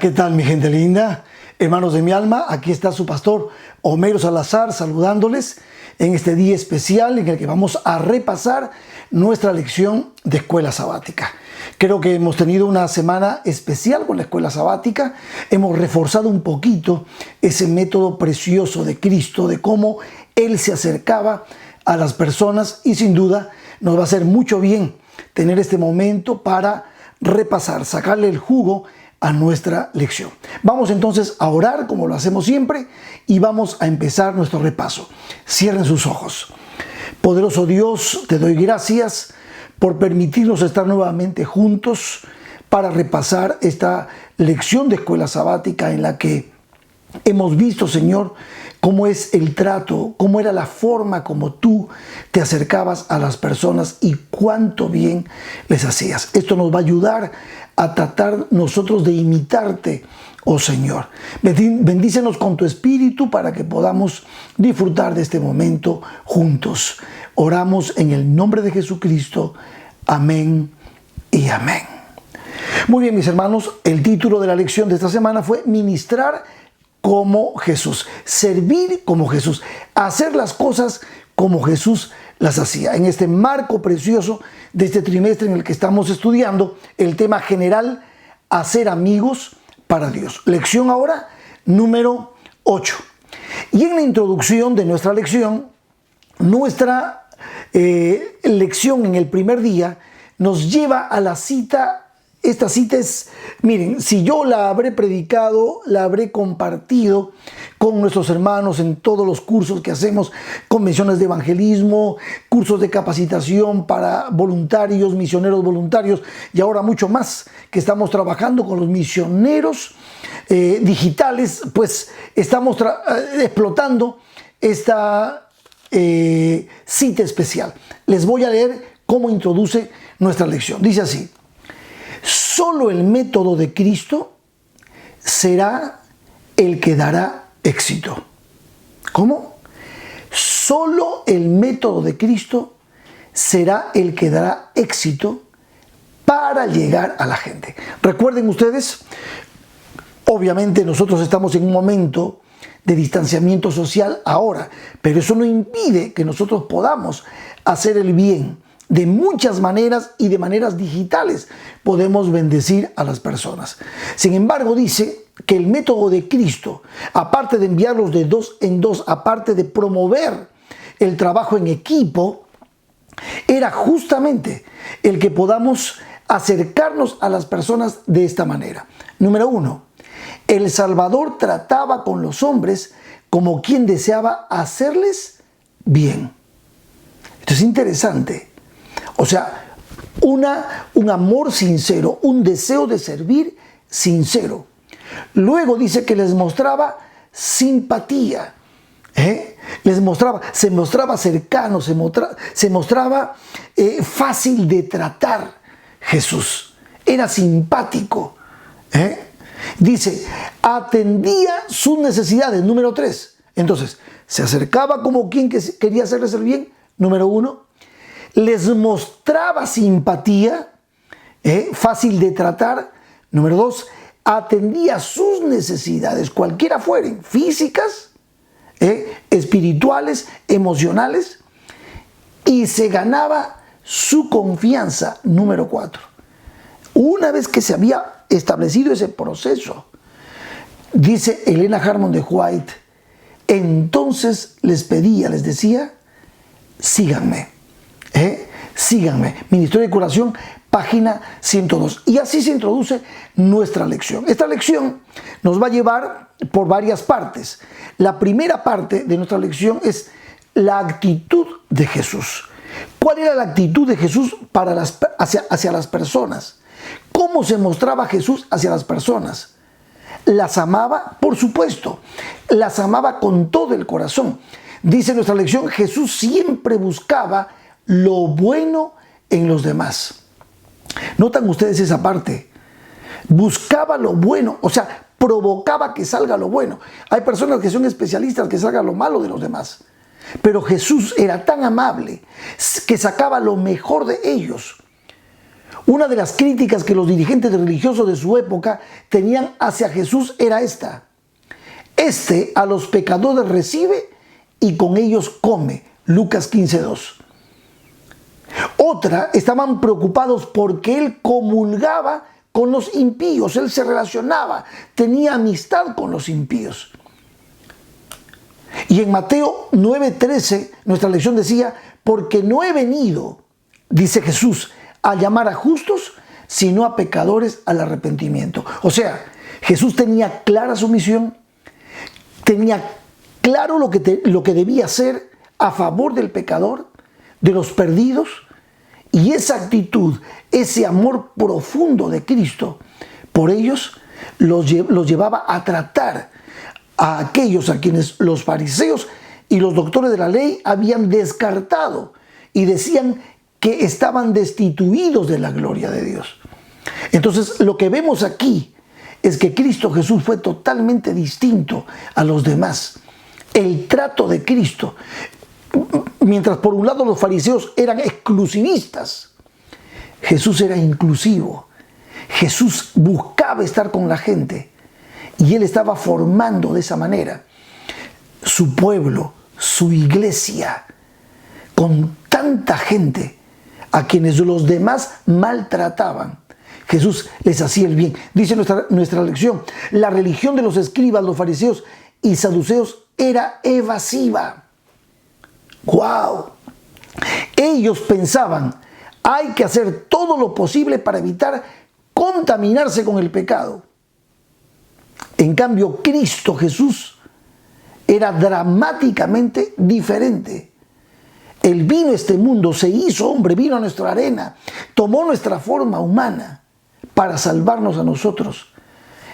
¿qué tal mi gente linda? Hermanos de mi alma, aquí está su pastor Homero Salazar saludándoles en este día especial en el que vamos a repasar nuestra lección de escuela sabática. Creo que hemos tenido una semana especial con la escuela sabática. Hemos reforzado un poquito ese método precioso de Cristo, de cómo Él se acercaba a las personas, y sin duda nos va a hacer mucho bien tener este momento para repasar, sacarle el jugo a nuestra lección. Vamos entonces a orar como lo hacemos siempre y vamos a empezar nuestro repaso. Cierren sus ojos. Poderoso Dios, te doy gracias por permitirnos estar nuevamente juntos para repasar esta lección de escuela sabática en la que hemos visto, Señor, cómo es el trato, cómo era la forma como tú te acercabas a las personas y cuánto bien les hacías. Esto nos va a ayudar a tratar nosotros de imitarte, oh Señor. Bendícenos con tu espíritu para que podamos disfrutar de este momento juntos. Oramos en el nombre de Jesucristo. Amén y amén. Muy bien, mis hermanos, el título de la lección de esta semana fue Ministrar como Jesús, servir como Jesús, hacer las cosas como Jesús las hacía. En este marco precioso de este trimestre en el que estamos estudiando el tema general, hacer amigos para Dios. Lección ahora número 8. Y en la introducción de nuestra lección, nuestra lección en el primer día nos lleva a la cita. Esta cita es, miren, si yo la habré predicado, la habré compartido con nuestros hermanos en todos los cursos que hacemos, convenciones de evangelismo, cursos de capacitación para voluntarios, misioneros voluntarios, y ahora mucho más que estamos trabajando con los misioneros digitales, pues estamos explotando esta cita especial. Les voy a leer cómo introduce nuestra lección. Dice así: solo el método de Cristo será el que dará éxito. ¿Cómo? Solo el método de Cristo será el que dará éxito para llegar a la gente. Recuerden ustedes, obviamente nosotros estamos en un momento de distanciamiento social ahora, pero eso no impide que nosotros podamos hacer el bien. De muchas maneras y de maneras digitales podemos bendecir a las personas. Sin embargo, dice que el método de Cristo, aparte de enviarlos de dos en dos, aparte de promover el trabajo en equipo, era justamente el que podamos acercarnos a las personas de esta manera. Número 1, el Salvador trataba con los hombres como quien deseaba hacerles bien. Esto es interesante. O sea, un amor sincero, un deseo de servir sincero. Luego dice que les mostraba simpatía. Se mostraba cercano, se mostraba fácil de tratar. Jesús era simpático. Dice, atendía sus necesidades. Número 3. Entonces, se acercaba como quien quería hacerles el bien. Número 1. Les mostraba simpatía, fácil de tratar. Número 2, atendía sus necesidades, cualquiera fueren, físicas, espirituales, emocionales, y se ganaba su confianza. Número 4, una vez que se había establecido ese proceso, dice Elena Harmon de White, entonces les decía, síganme. Síganme. Ministerio de Curación, página 102. Y así se introduce nuestra lección. Esta lección nos va a llevar por varias partes. La primera parte de nuestra lección es la actitud de Jesús. ¿Cuál era la actitud de Jesús hacia las personas? ¿Cómo se mostraba Jesús hacia las personas? ¿Las amaba? Por supuesto. Las amaba con todo el corazón. Dice nuestra lección, Jesús siempre buscaba lo bueno en los demás. ¿Notan ustedes esa parte? Buscaba lo bueno, o sea, provocaba que salga lo bueno. Hay personas que son especialistas que salga lo malo de los demás. Pero Jesús era tan amable que sacaba lo mejor de ellos. Una de las críticas que los dirigentes religiosos de su época tenían hacia Jesús era esta: este a los pecadores recibe y con ellos come. Lucas 15:2. Otra, estaban preocupados porque él comulgaba con los impíos, él se relacionaba, tenía amistad con los impíos. Y en Mateo 9:13, nuestra lección decía: porque no he venido, dice Jesús, a llamar a justos, sino a pecadores al arrepentimiento. O sea, Jesús tenía clara su misión, tenía claro lo que debía hacer a favor del pecador, de los perdidos, y esa actitud, ese amor profundo de Cristo por ellos, los llevaba a tratar a aquellos a quienes los fariseos y los doctores de la ley habían descartado y decían que estaban destituidos de la gloria de Dios. Entonces, lo que vemos aquí es que Cristo Jesús fue totalmente distinto a los demás. El trato de Cristo, mientras por un lado los fariseos eran exclusivistas, Jesús era inclusivo. Jesús buscaba estar con la gente y él estaba formando de esa manera su pueblo, su iglesia, con tanta gente a quienes los demás maltrataban. Jesús les hacía el bien. Dice nuestra lección: la religión de los escribas, los fariseos y saduceos era evasiva. ¡Wow! Ellos pensaban: hay que hacer todo lo posible para evitar contaminarse con el pecado. En cambio, Cristo Jesús era dramáticamente diferente. Él vino a este mundo, se hizo hombre, vino a nuestra arena, tomó nuestra forma humana para salvarnos a nosotros.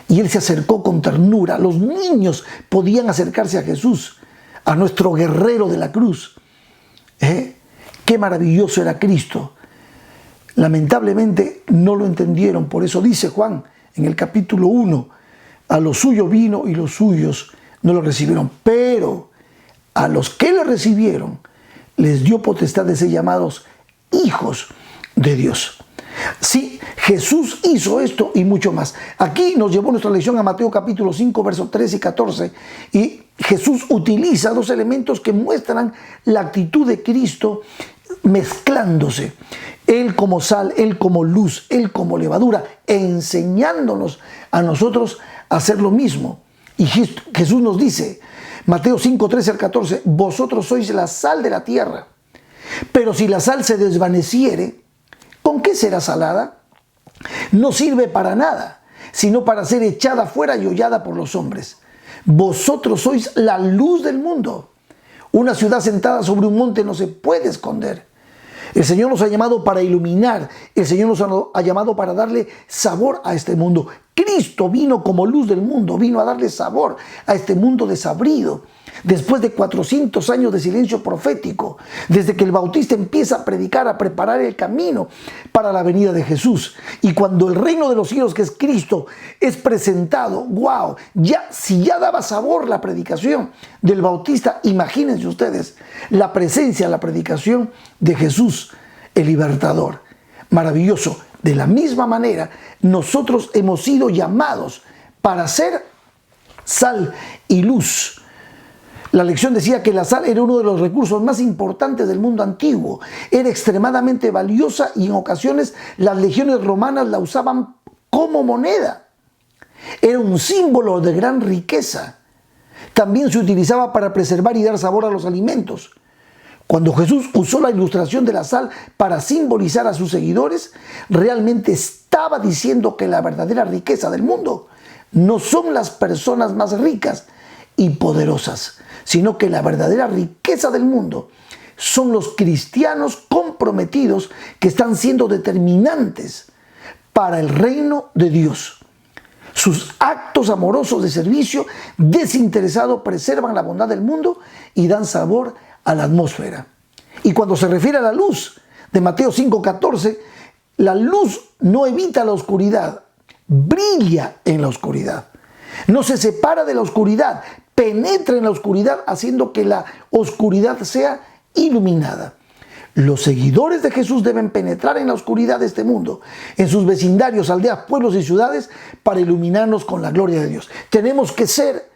Y Él se acercó con ternura. Los niños podían acercarse a Jesús, a nuestro guerrero de la cruz. Qué maravilloso era Cristo. Lamentablemente no lo entendieron. Por eso dice Juan en el capítulo 1, a los suyos vino y los suyos no lo recibieron. Pero a los que lo recibieron, les dio potestad de ser llamados hijos de Dios. Sí, Jesús hizo esto y mucho más. Aquí nos llevó nuestra lección a Mateo capítulo 5, versos 13 y 14. Y Jesús utiliza dos elementos que muestran la actitud de Cristo mezclándose. Él como sal, Él como luz, Él como levadura, enseñándonos a nosotros a hacer lo mismo. Y Jesús nos dice, Mateo 5, 13 al 14, vosotros sois la sal de la tierra. Pero si la sal se desvaneciere, ¿con qué será salada? No sirve para nada, sino para ser echada fuera y hollada por los hombres. Vosotros sois la luz del mundo. Una ciudad sentada sobre un monte no se puede esconder. El Señor nos ha llamado para iluminar. El Señor nos ha llamado para darle sabor a este mundo. Cristo vino como luz del mundo, vino a darle sabor a este mundo desabrido. Después de 400 años de silencio profético, desde que el Bautista empieza a predicar, a preparar el camino para la venida de Jesús. Y cuando el reino de los cielos, que es Cristo, es presentado, wow, si ya daba sabor la predicación del Bautista, imagínense ustedes la presencia, la predicación de Jesús, el libertador. Maravilloso. De la misma manera, nosotros hemos sido llamados para ser sal y luz. La lección decía que la sal era uno de los recursos más importantes del mundo antiguo. Era extremadamente valiosa y en ocasiones las legiones romanas la usaban como moneda. Era un símbolo de gran riqueza. También se utilizaba para preservar y dar sabor a los alimentos. Cuando Jesús usó la ilustración de la sal para simbolizar a sus seguidores, realmente estaba diciendo que la verdadera riqueza del mundo no son las personas más ricas y poderosas, sino que la verdadera riqueza del mundo son los cristianos comprometidos que están siendo determinantes para el reino de Dios. Sus actos amorosos de servicio desinteresado preservan la bondad del mundo y dan sabor a la atmósfera. Y cuando se refiere a la luz de Mateo 5:14, la luz no evita la oscuridad, brilla en la oscuridad. No se separa de la oscuridad, penetra en la oscuridad haciendo que la oscuridad sea iluminada. Los seguidores de Jesús deben penetrar en la oscuridad de este mundo, en sus vecindarios, aldeas, pueblos y ciudades, para iluminarnos con la gloria de Dios. Tenemos que ser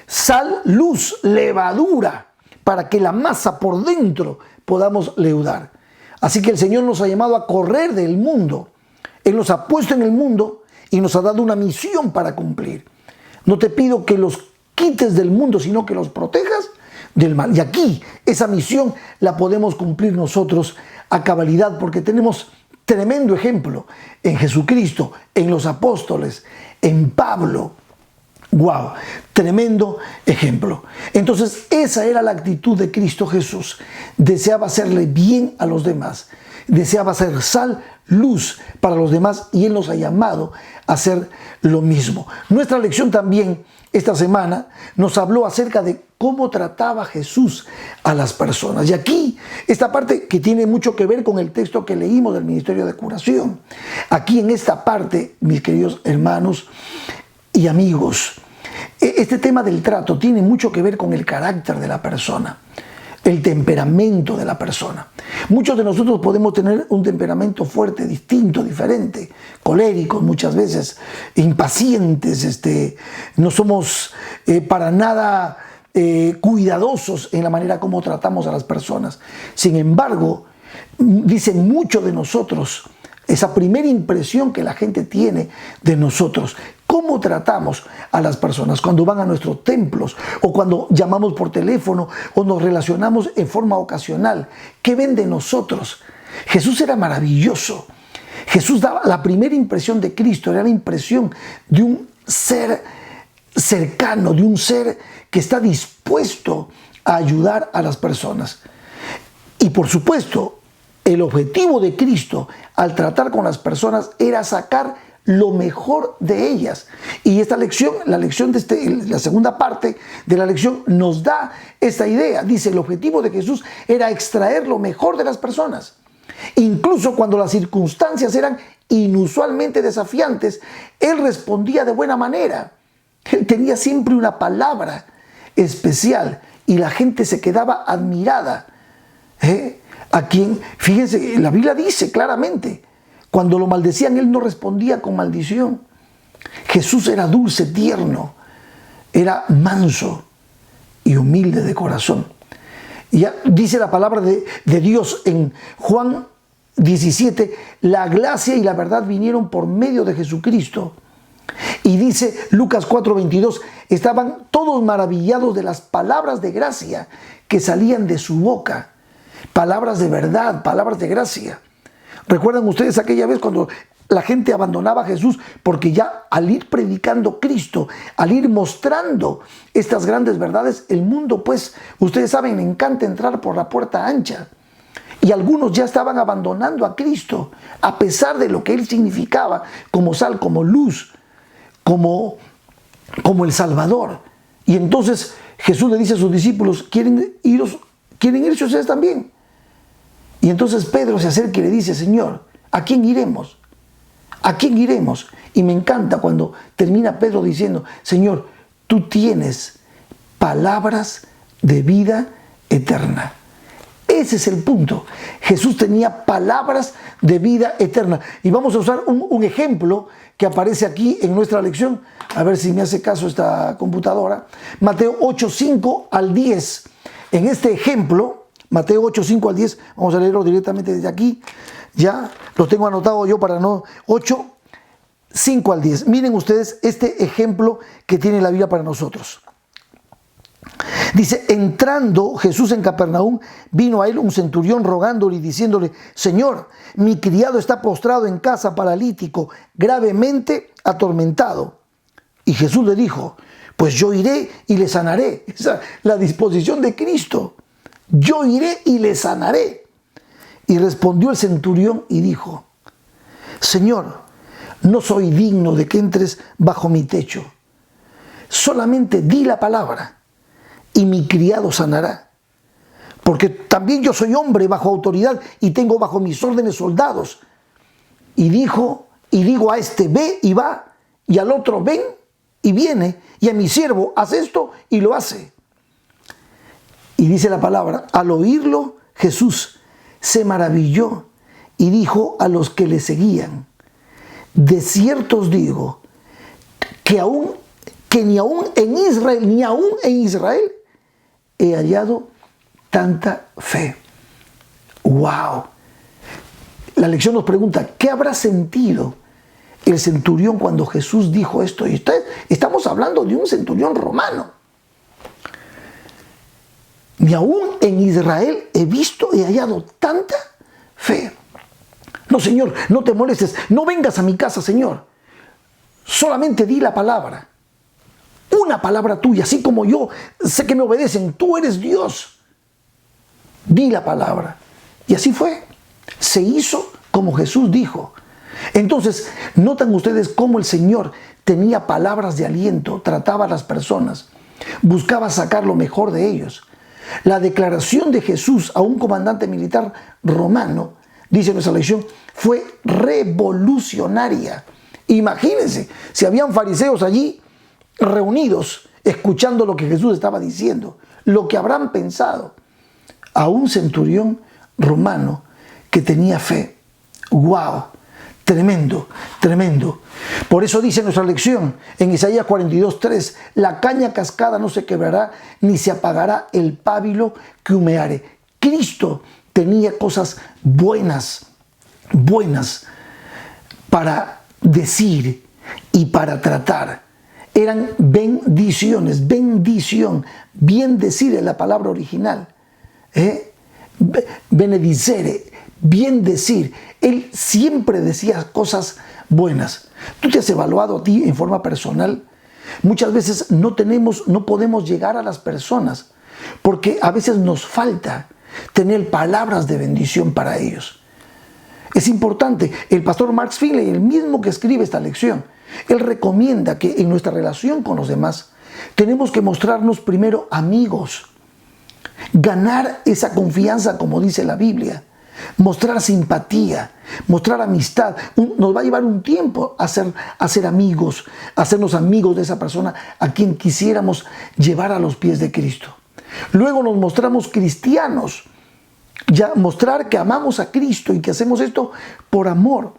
sal, luz, levadura, para que la masa por dentro podamos leudar. Así que el Señor nos ha llamado a correr del mundo. Él nos ha puesto en el mundo y nos ha dado una misión para cumplir. No te pido que los quites del mundo, sino que los protejas del mal. Y aquí esa misión la podemos cumplir nosotros a cabalidad, porque tenemos tremendo ejemplo en Jesucristo, en los apóstoles, en Pablo. ¡Wow! Tremendo ejemplo. Entonces, esa era la actitud de Cristo Jesús. Deseaba hacerle bien a los demás. Deseaba ser sal, luz para los demás, y Él nos ha llamado a hacer lo mismo. Nuestra lección también esta semana nos habló acerca de cómo trataba Jesús a las personas. Y aquí, esta parte que tiene mucho que ver con el texto que leímos del Ministerio de Curación. Aquí en esta parte, mis queridos hermanos y amigos, este tema del trato tiene mucho que ver con el carácter de la persona, el temperamento de la persona. Muchos de nosotros podemos tener un temperamento fuerte, distinto, diferente, coléricos muchas veces, impacientes, no somos para nada cuidadosos en la manera como tratamos a las personas. Sin embargo, dice mucho de nosotros esa primera impresión que la gente tiene de nosotros. ¿Cómo tratamos a las personas cuando van a nuestros templos o cuando llamamos por teléfono o nos relacionamos en forma ocasional? ¿Qué ven de nosotros? Jesús era maravilloso. Jesús daba la primera impresión de Cristo, era la impresión de un ser cercano, de un ser que está dispuesto a ayudar a las personas. Y por supuesto, el objetivo de Cristo al tratar con las personas era sacar lo mejor de ellas. Y esta lección, la lección la segunda parte de la lección nos da esta idea. Dice, el objetivo de Jesús era extraer lo mejor de las personas. Incluso cuando las circunstancias eran inusualmente desafiantes, Él respondía de buena manera. Él tenía siempre una palabra especial y la gente se quedaba admirada. A quien, fíjense, la Biblia dice claramente, cuando lo maldecían, Él no respondía con maldición. Jesús era dulce, tierno, era manso y humilde de corazón. Y ya dice la palabra de Dios en Juan 17, la gracia y la verdad vinieron por medio de Jesucristo. Y dice Lucas 4:22, estaban todos maravillados de las palabras de gracia que salían de su boca. Palabras de verdad, palabras de gracia. ¿Recuerdan ustedes aquella vez cuando la gente abandonaba a Jesús? Porque ya al ir predicando Cristo, al ir mostrando estas grandes verdades, el mundo, pues, ustedes saben, le encanta entrar por la puerta ancha. Y algunos ya estaban abandonando a Cristo, a pesar de lo que Él significaba como sal, como luz, como el Salvador. Y entonces Jesús le dice a sus discípulos, ¿quieren irse ustedes también? Y entonces Pedro se acerca y le dice, Señor, ¿a quién iremos? ¿A quién iremos? Y me encanta cuando termina Pedro diciendo, Señor, tú tienes palabras de vida eterna. Ese es el punto. Jesús tenía palabras de vida eterna. Y vamos a usar un ejemplo que aparece aquí en nuestra lección. A ver si me hace caso esta computadora. Mateo 8:5 al 10. En este ejemplo, Mateo 8:5 al 10, vamos a leerlo directamente desde aquí. Ya lo tengo anotado yo para no... 8:5 al 10. Miren ustedes este ejemplo que tiene la Biblia para nosotros. Dice, entrando Jesús en Capernaum, vino a él un centurión rogándole y diciéndole, Señor, mi criado está postrado en casa paralítico, gravemente atormentado. Y Jesús le dijo, pues yo iré y le sanaré. Esa es la disposición de Cristo. Yo iré y le sanaré. Y respondió el centurión y dijo, Señor, no soy digno de que entres bajo mi techo. Solamente di la palabra y mi criado sanará. Porque también yo soy hombre bajo autoridad y tengo bajo mis órdenes soldados. Y digo a este, ve y va, y al otro, ven y viene, y a mi siervo, haz esto y lo hace. Y dice la palabra, al oírlo, Jesús se maravilló y dijo a los que le seguían: de cierto os digo que ni aún en Israel he hallado tanta fe. ¡Wow! La lección nos pregunta, ¿qué habrá sentido el centurión cuando Jesús dijo esto? Y estamos hablando de un centurión romano. Ni aún en Israel he visto y hallado tanta fe. No, Señor, no te molestes, no vengas a mi casa, Señor. Solamente di la palabra. Una palabra tuya, así como yo sé que me obedecen, tú eres Dios. Di la palabra. Y así fue. Se hizo como Jesús dijo. Entonces, notan ustedes cómo el Señor tenía palabras de aliento, trataba a las personas, buscaba sacar lo mejor de ellos. La declaración de Jesús a un comandante militar romano, dice nuestra lección, fue revolucionaria. Imagínense, si habían fariseos allí reunidos, escuchando lo que Jesús estaba diciendo, lo que habrán pensado. A un centurión romano que tenía fe. ¡Wow! Tremendo, tremendo. Por eso dice nuestra lección en Isaías 42:3, la caña cascada no se quebrará, ni se apagará el pábilo que humeare. Cristo tenía cosas buenas para decir y para tratar. Eran bendiciones, bendición. Bien decir es la palabra original. Benedicere, bien decir. Él siempre decía cosas buenas. ¿Tú te has evaluado a ti en forma personal? Muchas veces no podemos llegar a las personas porque a veces nos falta tener palabras de bendición para ellos. Es importante. El pastor Mark Finley, el mismo que escribe esta lección, él recomienda que en nuestra relación con los demás tenemos que mostrarnos primero amigos, ganar esa confianza como dice la Biblia, mostrar simpatía, mostrar amistad. Nos va a llevar un tiempo a ser amigos, hacernos amigos de esa persona a quien quisiéramos llevar a los pies de Cristo. Luego nos mostramos cristianos, ya mostrar que amamos a Cristo y que hacemos esto por amor.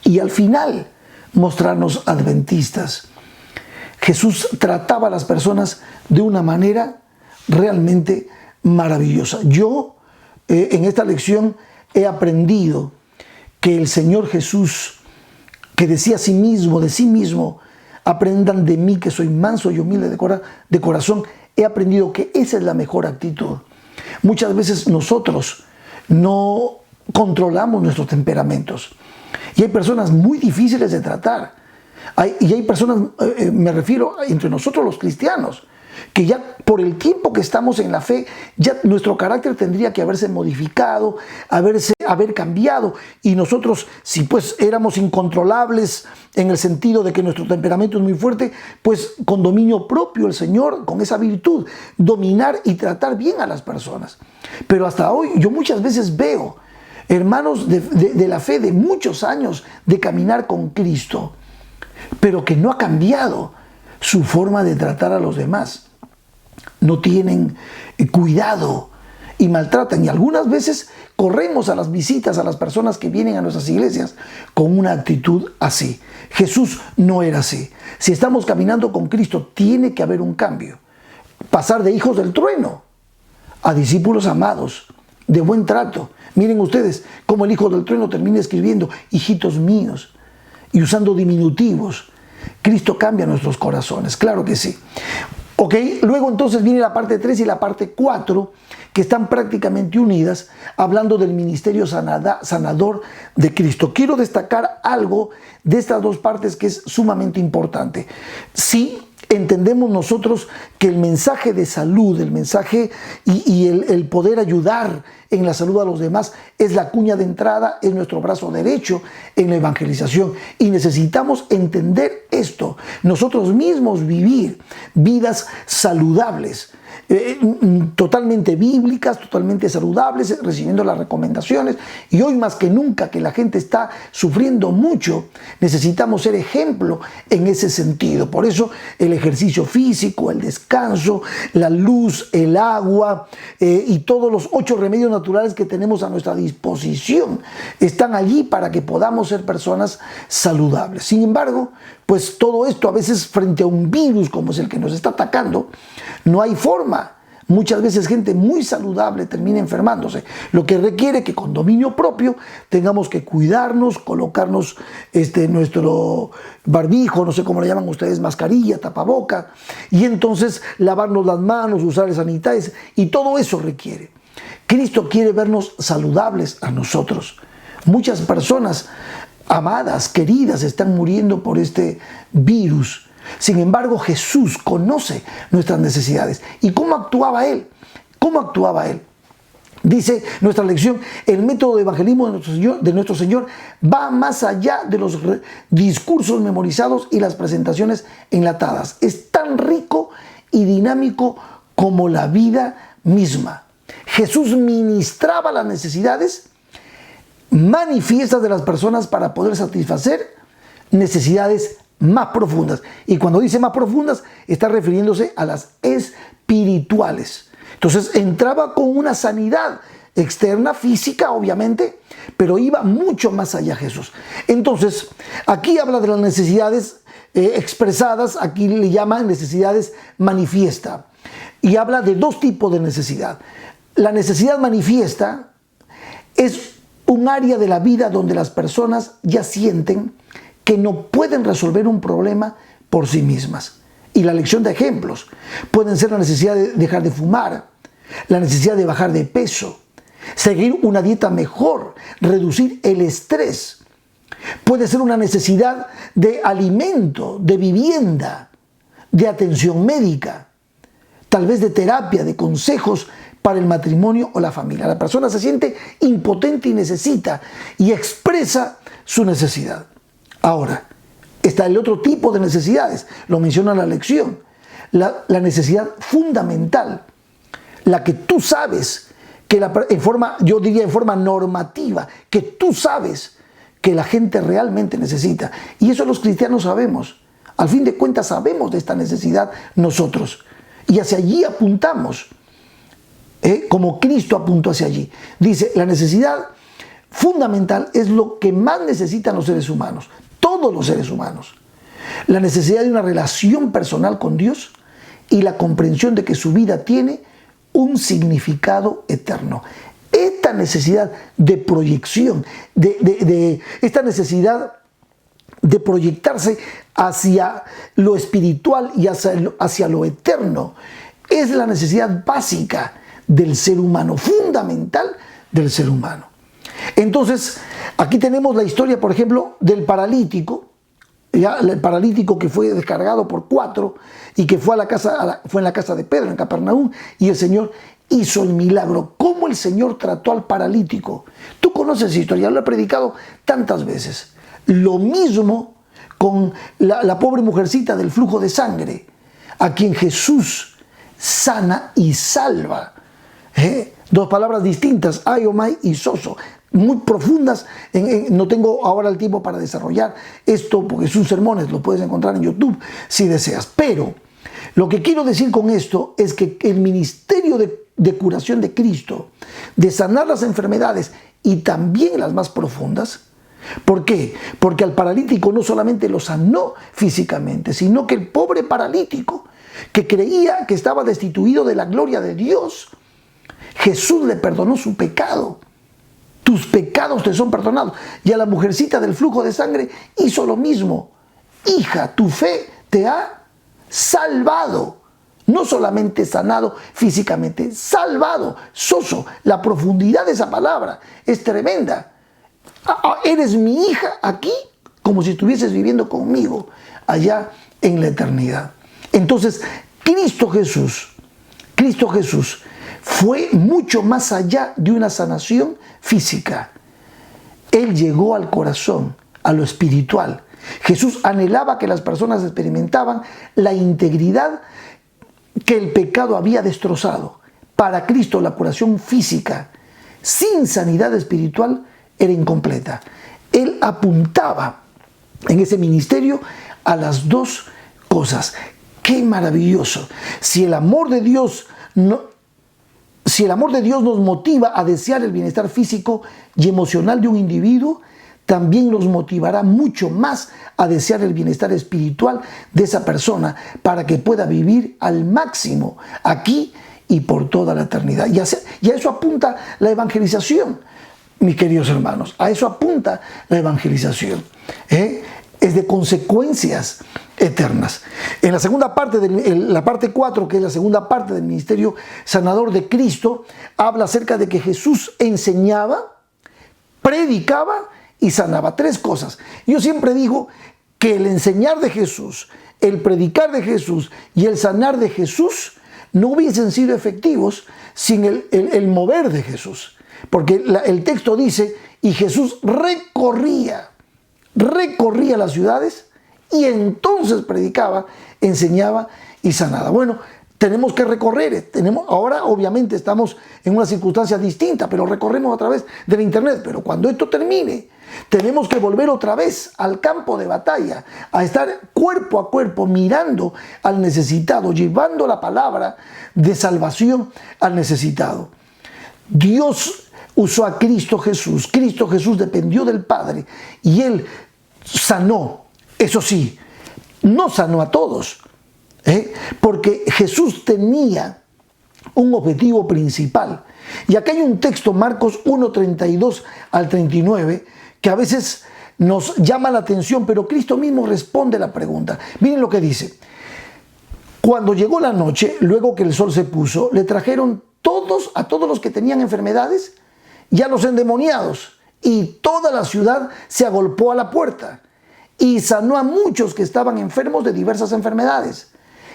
Y al final, mostrarnos adventistas. Jesús trataba a las personas de una manera realmente maravillosa. Yo en esta lección he aprendido que el Señor Jesús, que decía de sí mismo, aprendan de mí que soy manso y humilde de corazón, he aprendido que esa es la mejor actitud. Muchas veces nosotros no controlamos nuestros temperamentos y hay personas muy difíciles de tratar. Y hay personas, me refiero entre nosotros los cristianos, que ya por el tiempo que estamos en la fe, ya nuestro carácter tendría que haberse modificado, haber cambiado. Y nosotros, si pues éramos incontrolables en el sentido de que nuestro temperamento es muy fuerte, pues con dominio propio el Señor, con esa virtud, dominar y tratar bien a las personas. Pero hasta hoy yo muchas veces veo hermanos de la fe de muchos años de caminar con Cristo, pero que no ha cambiado su forma de tratar a los demás. No tienen cuidado y maltratan. Y algunas veces corremos a las visitas a las personas que vienen a nuestras iglesias con una actitud así. Jesús no era así. Si estamos caminando con Cristo, tiene que haber un cambio. Pasar de hijos del trueno a discípulos amados, de buen trato. Miren ustedes cómo el hijo del trueno termina escribiendo hijitos míos y usando diminutivos. Cristo cambia nuestros corazones, claro que sí. Ok, luego entonces viene la parte 3 y la parte 4, que están prácticamente unidas, hablando del ministerio sanador de Cristo. Quiero destacar algo de estas dos partes que es sumamente importante. Sí, entendemos nosotros que el mensaje de salud, el mensaje y el poder ayudar en la salud a los demás es la cuña de entrada, es nuestro brazo derecho en la evangelización. Y necesitamos entender esto, nosotros mismos vivir vidas saludables. totalmente bíblicas, totalmente saludables, recibiendo las recomendaciones. Y hoy más que nunca, que la gente está sufriendo mucho, necesitamos ser ejemplo en ese sentido. Por eso el ejercicio físico, el descanso, la luz, el agua y todos los 8 remedios naturales que tenemos a nuestra disposición están allí para que podamos ser personas saludables. Sin embargo, pues todo esto a veces frente a un virus como es el que nos está atacando, no hay forma. Muchas veces gente muy saludable termina enfermándose, lo que requiere que con dominio propio tengamos que cuidarnos, colocarnos nuestro barbijo, no sé cómo le llaman ustedes, mascarilla, tapaboca, y entonces lavarnos las manos, usar el sanitizer, y todo eso requiere. Cristo quiere vernos saludables a nosotros. Muchas personas amadas, queridas, están muriendo por este virus. Sin embargo, Jesús conoce nuestras necesidades. ¿Y cómo actuaba Él? ¿Cómo actuaba Él? Dice nuestra lección, el método de evangelismo de nuestro Señor va más allá de los discursos memorizados y las presentaciones enlatadas. Es tan rico y dinámico como la vida misma. Jesús ministraba las necesidades manifiestas de las personas para poder satisfacer necesidades más profundas. Y cuando dice más profundas, está refiriéndose a las espirituales. Entonces entraba con una sanidad externa, física, obviamente, pero iba mucho más allá Jesús. Entonces, aquí habla de las necesidades expresadas, aquí le llama necesidades manifiesta. Y habla de 2 tipos de necesidad. La necesidad manifiesta es un área de la vida donde las personas ya sienten que no pueden resolver un problema por sí mismas. Y la lección de ejemplos pueden ser la necesidad de dejar de fumar, la necesidad de bajar de peso, seguir una dieta mejor, reducir el estrés. Puede ser una necesidad de alimento, de vivienda, de atención médica, tal vez de terapia, de consejos para el matrimonio o la familia. La persona se siente impotente y necesita y expresa su necesidad. Ahora, está el otro tipo de necesidades, lo menciona la lección, la necesidad fundamental, la que tú sabes, que yo diría en forma normativa, que tú sabes que la gente realmente necesita. Y eso los cristianos sabemos. Al fin de cuentas sabemos de esta necesidad nosotros. Y hacia allí apuntamos, como Cristo apuntó hacia allí. Dice, la necesidad fundamental es lo que más necesitan los seres humanos. Todos los seres humanos. La necesidad de una relación personal con Dios y la comprensión de que su vida tiene un significado eterno. Esta necesidad de proyección, esta necesidad de proyectarse hacia lo espiritual y hacia lo eterno, es la necesidad básica del ser humano, fundamental del ser humano. Entonces, aquí tenemos la historia, por ejemplo, del paralítico, el paralítico que fue descargado por 4 y que fue en la casa de Pedro, en Capernaum, y el Señor hizo el milagro. ¿Cómo el Señor trató al paralítico? Tú conoces esa historia, lo he predicado tantas veces. Lo mismo con la pobre mujercita del flujo de sangre, a quien Jesús sana y salva. 2 palabras distintas, aiomai y sozo, muy profundas. No tengo ahora el tiempo para desarrollar esto porque sus sermones los puedes encontrar en YouTube si deseas. Pero lo que quiero decir con esto es que el ministerio de curación de Cristo, de sanar las enfermedades y también las más profundas. ¿Por qué? Porque al paralítico no solamente lo sanó físicamente, sino que el pobre paralítico que creía que estaba destituido de la gloria de Dios, Jesús le perdonó su pecado. Tus pecados te son perdonados. Y a la mujercita del flujo de sangre hizo lo mismo. Hija, tu fe te ha salvado. No solamente sanado físicamente, salvado. Soso, la profundidad de esa palabra es tremenda. Eres mi hija aquí como si estuvieses viviendo conmigo allá en la eternidad. Entonces, Cristo Jesús fue mucho más allá de una sanación física. Él llegó al corazón, a lo espiritual. Jesús anhelaba que las personas experimentaban la integridad que el pecado había destrozado. Para Cristo la curación física sin sanidad espiritual era incompleta. Él apuntaba en ese ministerio a las dos cosas. ¡Qué maravilloso! Si el amor de Dios nos motiva a desear el bienestar físico y emocional de un individuo, también nos motivará mucho más a desear el bienestar espiritual de esa persona para que pueda vivir al máximo aquí y por toda la eternidad. Y a eso apunta la evangelización, mis queridos hermanos. A eso apunta la evangelización. Es de consecuencias eternas. En la segunda parte, la parte 4, que es la segunda parte del ministerio sanador de Cristo, habla acerca de que Jesús enseñaba, predicaba y sanaba. Tres cosas. Yo siempre digo que el enseñar de Jesús, el predicar de Jesús y el sanar de Jesús no hubiesen sido efectivos sin el mover de Jesús. Porque el texto dice, y Jesús recorría las ciudades y entonces predicaba, enseñaba y sanaba. Bueno, tenemos que recorrer. Ahora obviamente estamos en una circunstancia distinta, pero recorremos a través del internet. Pero cuando esto termine, tenemos que volver otra vez al campo de batalla, a estar cuerpo a cuerpo mirando al necesitado, llevando la palabra de salvación al necesitado. Dios usó a Cristo Jesús. Cristo Jesús dependió del Padre y Él sanó. Eso sí, no sanó a todos, porque Jesús tenía un objetivo principal. Y acá hay un texto, Marcos 1:32 al 39, que a veces nos llama la atención, pero Cristo mismo responde la pregunta. Miren lo que dice. Cuando llegó la noche, luego que el sol se puso, le trajeron a todos los que tenían enfermedades y a los endemoniados, y toda la ciudad se agolpó a la puerta, y sanó a muchos que estaban enfermos de diversas enfermedades,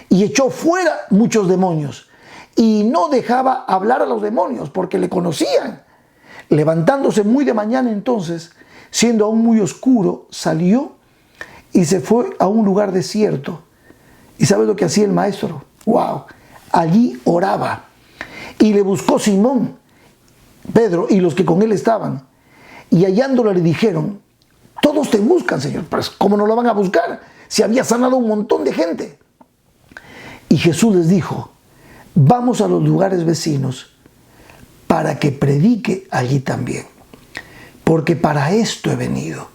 y echó fuera muchos demonios, y no dejaba hablar a los demonios, porque le conocían. Levantándose muy de mañana entonces, siendo aún muy oscuro, salió y se fue a un lugar desierto. ¿Y sabes lo que hacía el maestro? ¡Wow! Allí oraba. Y le buscó Simón, Pedro y los que con él estaban. Y hallándolo le dijeron, todos te buscan, Señor. Pues, ¿cómo no lo van a buscar? Si había sanado un montón de gente. Y Jesús les dijo, vamos a los lugares vecinos para que predique allí también. Porque para esto he venido.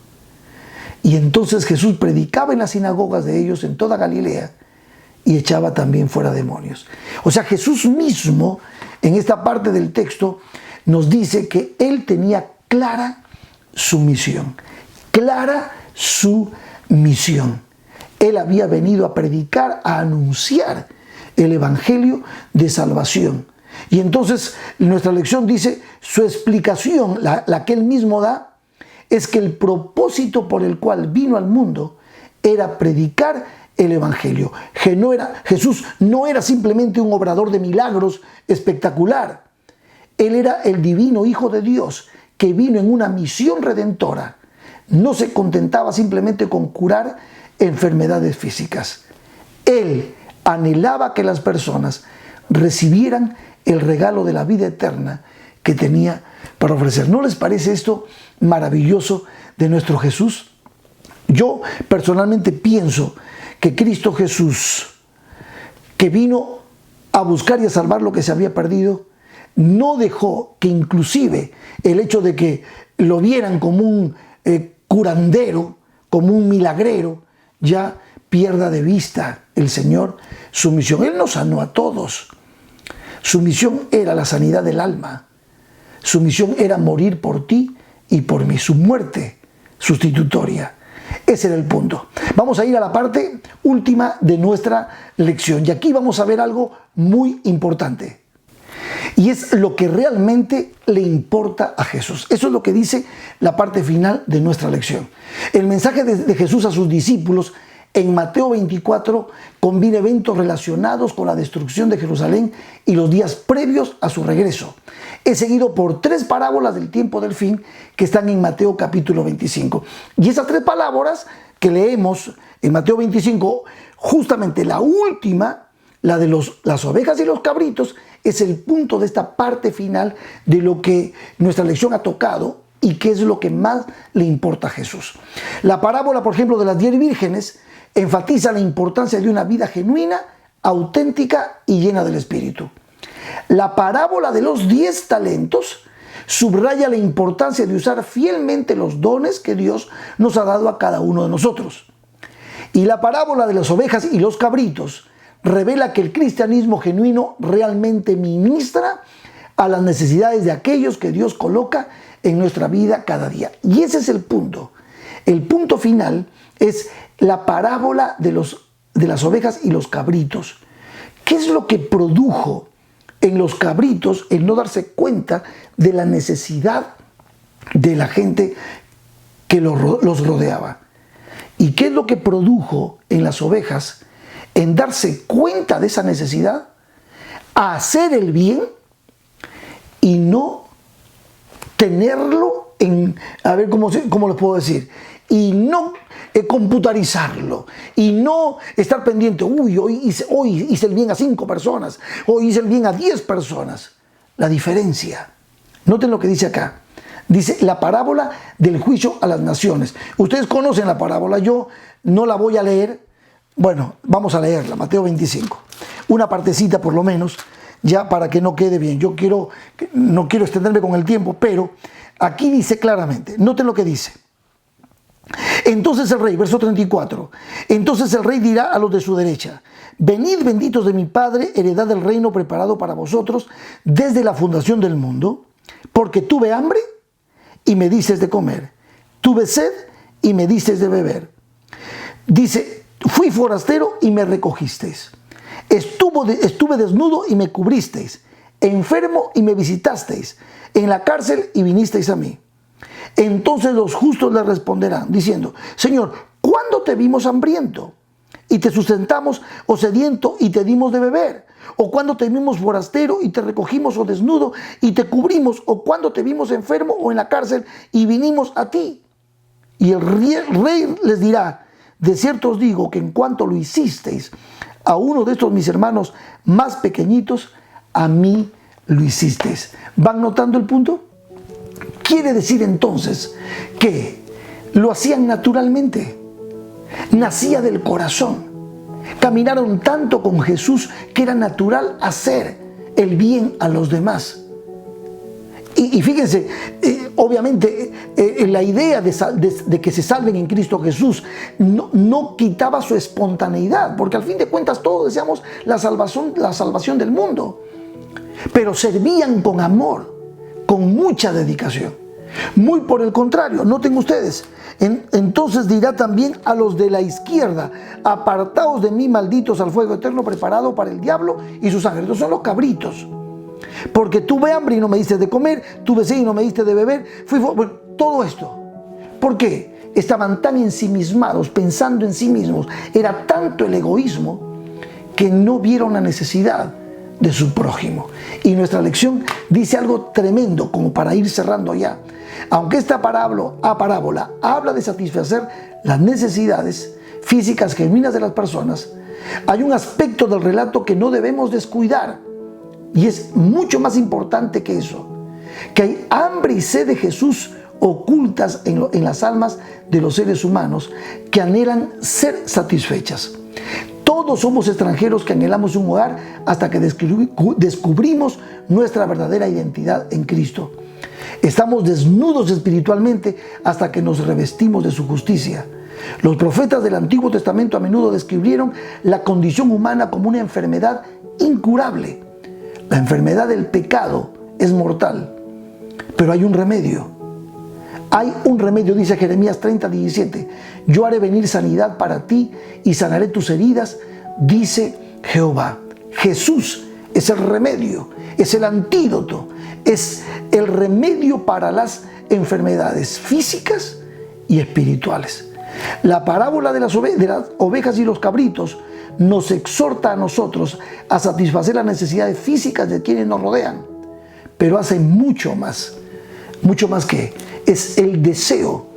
Y entonces Jesús predicaba en las sinagogas de ellos en toda Galilea y echaba también fuera demonios. O sea, Jesús mismo, en esta parte del texto, nos dice que Él tenía clara su misión. Clara su misión. Él había venido a predicar, a anunciar el evangelio de salvación. Y entonces nuestra lección dice, su explicación, la que Él mismo da, es que el propósito por el cual vino al mundo era predicar el evangelio. Jesús no era simplemente un obrador de milagros espectacular. Él era el divino Hijo de Dios que vino en una misión redentora. No se contentaba simplemente con curar enfermedades físicas. Él anhelaba que las personas recibieran el regalo de la vida eterna que tenía para ofrecer. ¿No les parece esto maravilloso de nuestro Jesús? Yo personalmente pienso que Cristo Jesús, que vino a buscar y a salvar lo que se había perdido, no dejó que inclusive el hecho de que lo vieran como un curandero, como un milagrero, ya pierda de vista el Señor su misión. Él nos sanó a todos. Su misión era la sanidad del alma. Su misión era morir por ti y por mí. Su muerte sustitutoria. Ese era el punto. Vamos a ir a la parte última de nuestra lección. Y aquí vamos a ver algo muy importante. Y es lo que realmente le importa a Jesús. Eso es lo que dice la parte final de nuestra lección. El mensaje de Jesús a sus discípulos en Mateo 24 combina eventos relacionados con la destrucción de Jerusalén y los días previos a su regreso. Es seguido por 3 parábolas del tiempo del fin que están en Mateo capítulo 25. Y esas 3 parábolas que leemos en Mateo 25, justamente la última la de las ovejas y los cabritos, es el punto de esta parte final de lo que nuestra lección ha tocado y que es lo que más le importa a Jesús. La parábola, por ejemplo, de las 10 vírgenes enfatiza la importancia de una vida genuina, auténtica y llena del Espíritu. La parábola de los 10 talentos subraya la importancia de usar fielmente los dones que Dios nos ha dado a cada uno de nosotros. Y la parábola de las ovejas y los cabritos revela que el cristianismo genuino realmente ministra a las necesidades de aquellos que Dios coloca en nuestra vida cada día. Y ese es el punto. El punto final es la parábola de las ovejas y los cabritos. ¿Qué es lo que produjo en los cabritos el no darse cuenta de la necesidad de la gente que los rodeaba? ¿Y qué es lo que produjo en las ovejas en darse cuenta de esa necesidad, a hacer el bien y no tenerlo en, a ver cómo les puedo decir, y no computarizarlo, y no estar pendiente, hoy hice el bien a 5 personas, hoy hice el bien a 10 personas? La diferencia, noten lo que dice acá. Dice la parábola del juicio a las naciones. Ustedes conocen la parábola, yo no la voy a leer. Bueno, vamos a leerla, Mateo 25. Una partecita por lo menos, ya para que no quede bien. No quiero extenderme con el tiempo, pero aquí dice claramente, noten lo que dice. Entonces el rey, verso 34, entonces el rey dirá a los de su derecha: venid benditos de mi Padre, heredad del reino preparado para vosotros desde la fundación del mundo, porque tuve hambre y me dices de comer, tuve sed y me dices de beber. Dice, fui forastero y me recogisteis, estuve desnudo y me cubristeis, enfermo y me visitasteis, en la cárcel y vinisteis a mí. Entonces los justos le responderán, diciendo: Señor, ¿cuándo te vimos hambriento y te sustentamos, o sediento y te dimos de beber? ¿O cuando te vimos forastero y te recogimos, o desnudo y te cubrimos? ¿O cuando te vimos enfermo o en la cárcel y vinimos a ti? Y el rey les dirá: de cierto os digo que en cuanto lo hicisteis a uno de estos mis hermanos más pequeñitos, a mí lo hicisteis. ¿Van notando el punto? Quiere decir entonces que lo hacían naturalmente, nacía del corazón. Caminaron tanto con Jesús que era natural hacer el bien a los demás. Y fíjense, obviamente la idea de que se salven en Cristo Jesús no quitaba su espontaneidad, porque al fin de cuentas todos deseamos la salvación del mundo. Pero servían con amor, con mucha dedicación. Muy por el contrario, noten ustedes, entonces dirá también a los de la izquierda: apartaos de mí, malditos, al fuego eterno preparado para el diablo y sus ángeles. Estos son los cabritos. Porque tuve hambre y no me diste de comer, tuve sed y no me diste de beber, bueno, todo esto. ¿Por qué? Estaban tan ensimismados, pensando en sí mismos. Era tanto el egoísmo que no vieron la necesidad de su prójimo. Y nuestra lección dice algo tremendo, como para ir cerrando ya. Aunque esta parábola habla de satisfacer las necesidades físicas genuinas de las personas, hay un aspecto del relato que no debemos descuidar, y es mucho más importante que eso: que hay hambre y sed de Jesús ocultas en las almas de los seres humanos que anhelan ser satisfechas. Todos somos extranjeros que anhelamos un hogar hasta que descubrimos nuestra verdadera identidad en Cristo. Estamos desnudos espiritualmente hasta que nos revestimos de su justicia. Los profetas del Antiguo Testamento a menudo describieron la condición humana como una enfermedad incurable. La enfermedad del pecado es mortal, pero hay un remedio. Hay un remedio, dice Jeremías 30:17. Yo haré venir sanidad para ti y sanaré tus heridas, dice Jehová. Jesús es el remedio, es el antídoto, es el remedio para las enfermedades físicas y espirituales. La parábola de las ovejas y los cabritos nos exhorta a nosotros a satisfacer las necesidades físicas de quienes nos rodean, pero hace mucho más que es el deseo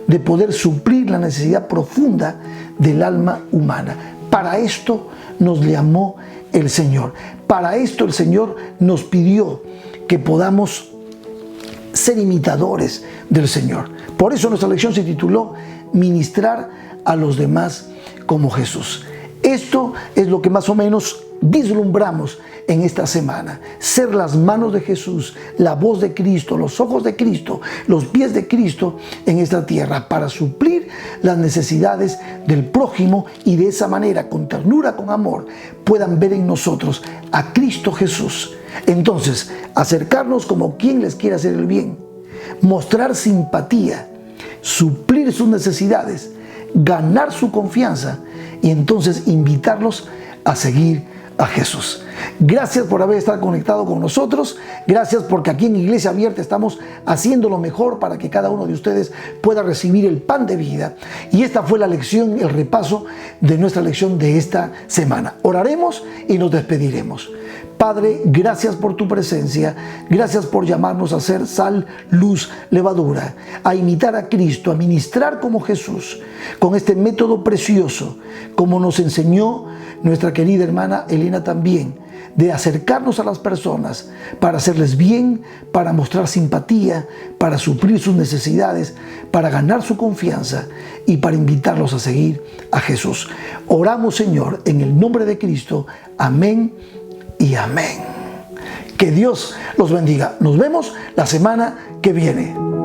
de poder suplir la necesidad profunda del alma humana. Para esto nos llamó el Señor. Para esto el Señor nos pidió que podamos ser imitadores del Señor. Por eso nuestra lección se tituló Ministrar a los demás como Jesús. Esto es lo que más o menos vislumbramos en esta semana. Ser las manos de Jesús, la voz de Cristo, los ojos de Cristo, los pies de Cristo en esta tierra para suplir las necesidades del prójimo y de esa manera, con ternura, con amor, puedan ver en nosotros a Cristo Jesús. Entonces, acercarnos como quien les quiere hacer el bien, mostrar simpatía, suplir sus necesidades, ganar su confianza y entonces invitarlos a seguir a Jesús. Gracias por haber estado conectado con nosotros. Gracias porque aquí en Iglesia Abierta estamos haciendo lo mejor para que cada uno de ustedes pueda recibir el pan de vida. Y esta fue la lección, el repaso de nuestra lección de esta semana. Oraremos y nos despediremos. Padre, gracias por tu presencia, gracias por llamarnos a ser sal, luz, levadura, a imitar a Cristo, a ministrar como Jesús, con este método precioso, como nos enseñó nuestra querida hermana Elena también, de acercarnos a las personas para hacerles bien, para mostrar simpatía, para suplir sus necesidades, para ganar su confianza y para invitarlos a seguir a Jesús. Oramos, Señor, en el nombre de Cristo. Amén y amén. Que Dios los bendiga. Nos vemos la semana que viene.